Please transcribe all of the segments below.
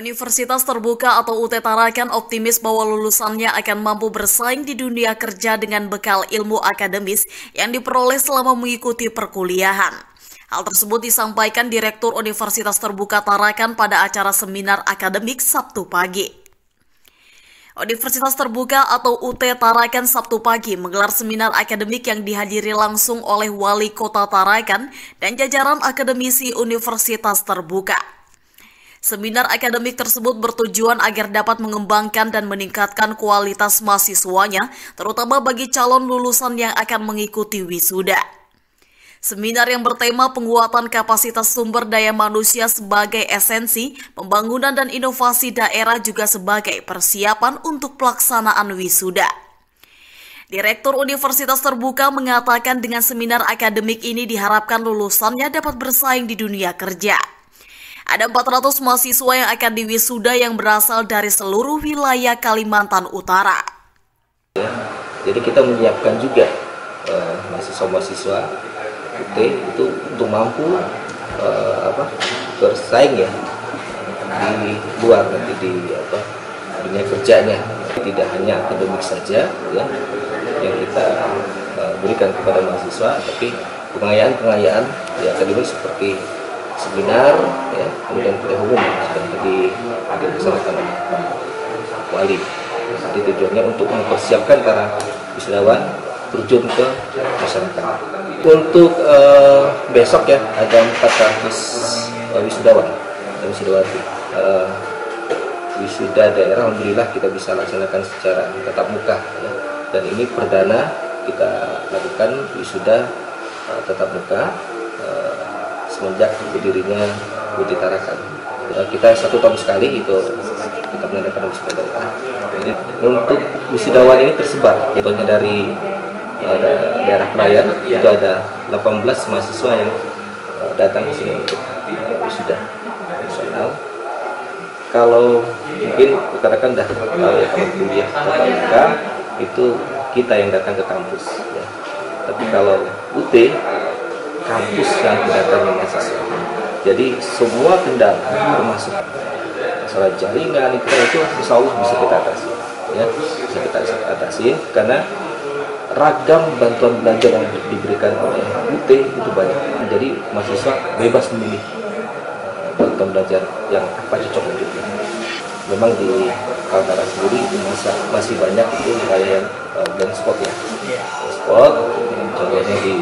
Universitas Terbuka atau UT Tarakan optimis bahwa lulusannya akan mampu bersaing di dunia kerja dengan bekal ilmu akademis yang diperoleh selama mengikuti perkuliahan. Hal tersebut disampaikan Direktur Universitas Terbuka Tarakan pada acara seminar akademik Sabtu pagi. Universitas Terbuka atau UT Tarakan Sabtu pagi menggelar seminar akademik yang dihadiri langsung oleh Wali Kota Tarakan dan jajaran akademisi Universitas Terbuka. Seminar akademik tersebut bertujuan agar dapat mengembangkan dan meningkatkan kualitas mahasiswanya, terutama bagi calon lulusan yang akan mengikuti wisuda. Seminar yang bertema penguatan kapasitas sumber daya manusia sebagai esensi, pembangunan dan inovasi daerah juga sebagai persiapan untuk pelaksanaan wisuda. Direktur Universitas Terbuka mengatakan dengan seminar akademik ini diharapkan lulusannya dapat bersaing di dunia kerja. Ada 400 mahasiswa yang akan diwisuda yang berasal dari seluruh wilayah Kalimantan Utara. Jadi kita menyiapkan juga mahasiswa-mahasiswa UT itu untuk mampu bersaing ya di luar nanti di dunia kerjanya. Tidak hanya akademik saja ya yang kita berikan kepada mahasiswa, tapi pengayaan ya akademik seperti seminar, ya, kemudian kuliah umum sudah dilaksanakan oleh Pak Wali. Jadi tujuannya untuk mempersiapkan para wisudawan terjun ke masyarakat. Untuk besok ya ada 400 wisudawan dan wisudawati. Wisuda daerah alhamdulillah kita bisa laksanakan secara tatap muka ya. Dan ini perdana kita lakukan wisuda tatap muka semenjak berdirinya UT Tarakan. Kita 1 tahun sekali itu kita mengadakan wisuda daerah. Jadi untuk wisudawan ini tersebar, contohnya dari daerah Pelayan itu ada 18 mahasiswa yang datang ke sini untuk wisuda nasional. Kalau mungkin rekan-rekan sudah tahu ya, kalau kuliah tatap muka itu kita yang datang ke kampus. Ya. Tapi kalau UT kampus yang kedatangan mahasiswa. Jadi semua kendala termasuk masalah jaringan itu insya Allah bisa kita atasi. Ya, bisa kita atasi karena ragam bantuan belajar yang diberikan oleh UT itu banyak. Jadi mahasiswa bebas memilih bantuan belajar yang apa cocok untuknya. Memang di Kaltara sendiri itu masih banyak itu wilayah yang blank spot ya. Spot contohnya di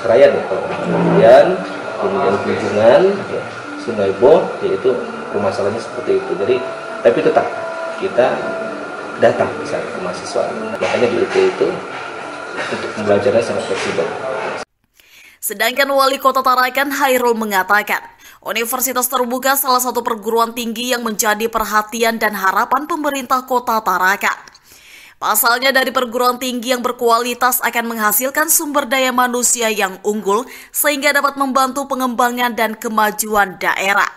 Krayan ya, kemudian kunjungan ya, Sungai Bo, yaitu permasalahannya seperti itu. Jadi tapi tetap kita datang ke sana ke mahasiswa. Makanya di UT itu untuk pembelajarannya sangat fleksibel. Sedangkan Wali Kota Tarakan Hairul mengatakan, Universitas Terbuka salah satu perguruan tinggi yang menjadi perhatian dan harapan pemerintah Kota Tarakan. Pasalnya dari perguruan tinggi yang berkualitas akan menghasilkan sumber daya manusia yang unggul sehingga dapat membantu pengembangan dan kemajuan daerah.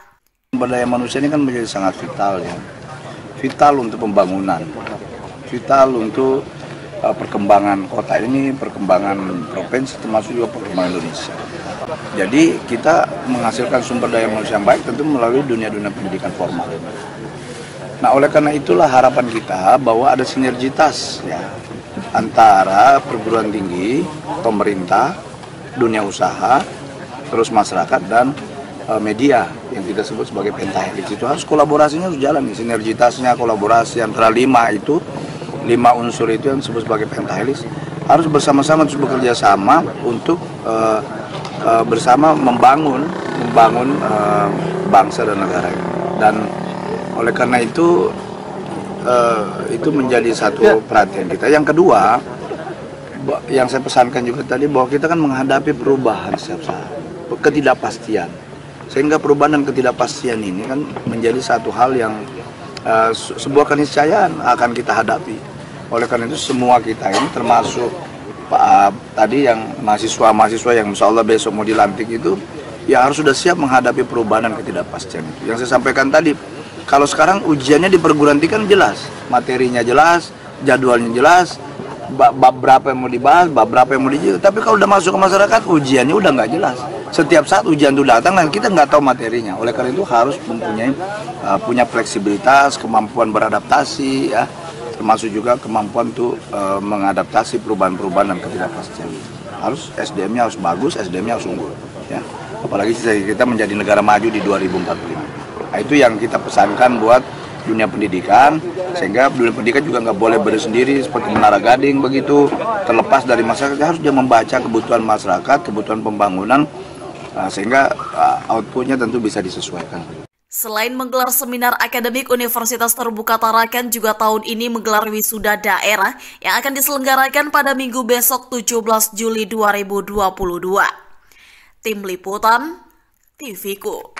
Sumber daya manusia ini kan menjadi sangat vital ya. Vital untuk pembangunan, vital untuk perkembangan kota ini, perkembangan provinsi termasuk juga perkembangan Indonesia. Jadi kita menghasilkan sumber daya manusia yang baik tentu melalui dunia-dunia pendidikan formal. Nah, oleh karena itulah harapan kita bahwa ada sinergitas ya antara perguruan tinggi, pemerintah, dunia usaha, terus masyarakat dan media yang kita sebut sebagai pentahelix. Itu harus kolaborasinya harus jalan, sinergitasnya, kolaborasi antara 5 unsur itu yang disebut sebagai pentahelix harus bersama-sama terus bekerja sama untuk bersama membangun bangsa dan negara ini. Dan oleh karena itu menjadi satu perhatian kita. Yang kedua, yang saya pesankan juga tadi bahwa kita kan menghadapi perubahan setiap saat, ketidakpastian. Sehingga perubahan dan ketidakpastian ini kan menjadi satu hal yang sebuah keniscayaan akan kita hadapi. Oleh karena itu semua kita ini termasuk tadi yang mahasiswa yang insya Allah besok mau dilantik itu ya harus sudah siap menghadapi perubahan dan ketidakpastian itu. Yang saya sampaikan tadi, kalau sekarang ujiannya di perguruan tinggi kan jelas, materinya jelas, jadwalnya jelas, bab berapa yang mau dibahas, bab berapa yang mau dijawab. Tapi kalau udah masuk ke masyarakat, ujiannya udah nggak jelas. Setiap saat ujian itu datang dan kita nggak tahu materinya. Oleh karena itu harus mempunyai punya fleksibilitas, kemampuan beradaptasi, ya, termasuk juga kemampuan untuk mengadaptasi perubahan-perubahan dan ketidakpastian. Harus SDM-nya harus bagus, SDM-nya harus unggul. Ya. Apalagi kita menjadi negara maju di 2045. Nah, itu yang kita pesankan buat dunia pendidikan, sehingga dunia pendidikan juga nggak boleh bersendiri seperti Menara Gading begitu, terlepas dari masyarakat. Harus dia membaca kebutuhan masyarakat, kebutuhan pembangunan, sehingga outputnya tentu bisa disesuaikan. Selain menggelar seminar akademik, Universitas Terbuka Tarakan juga tahun ini menggelar wisuda daerah yang akan diselenggarakan pada Minggu besok 17 Juli 2022. Tim Liputan, TVku.